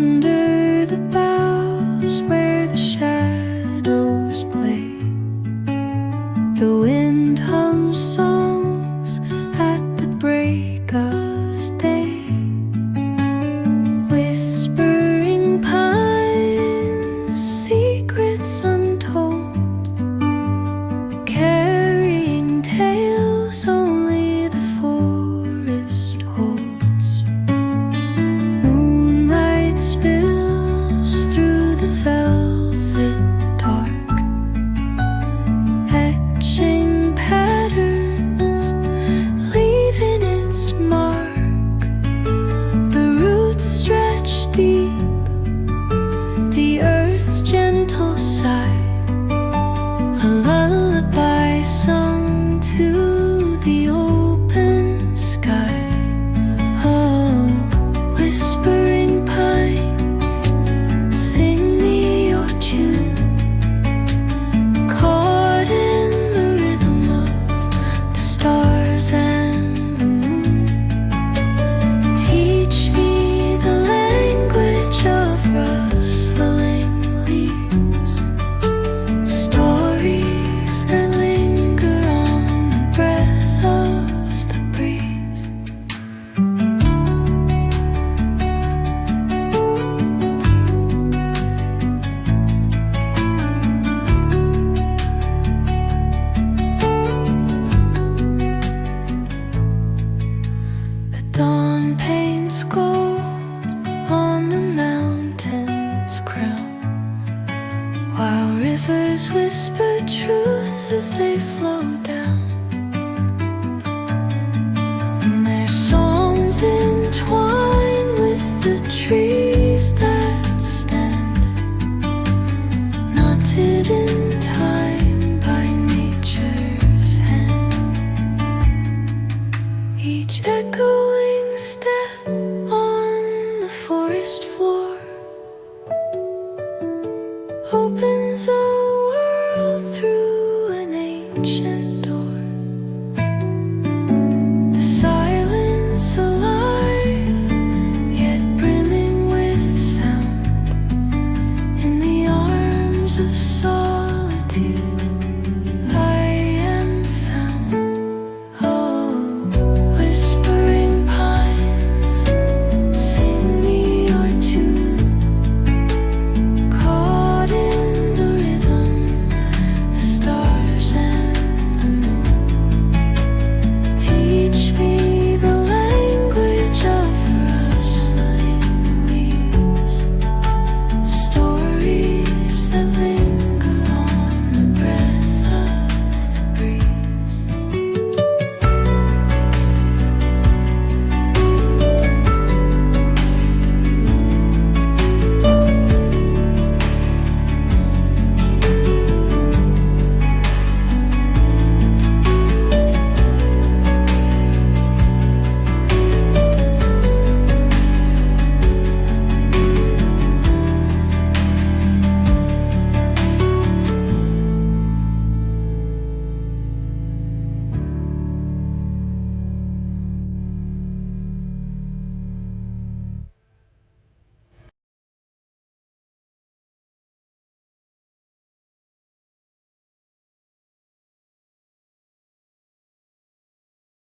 under the boughs where the shadows play. The wind hums songs at the break of day. Whispering pines, secrets untold, carrying tales only the forest holds. Moonlight spills through the velvet dark, etching patterns, leaving its mark. The roots stretch deep, the earth's gentle sigh, a lullaby sung to the open sky. Oh, whispering pines, sing me your tune, caught in the rhythm of the stars and the moon. Teach me the language of rustling leaves, stories that linger on the breath of the breeze. The dawn paints gold on the mountain's crown, while rivers whisper truth as they flow down. And their songs entwine with the trees that stand, knotted in time by nature's hand. Each echoing step on the forest floor, open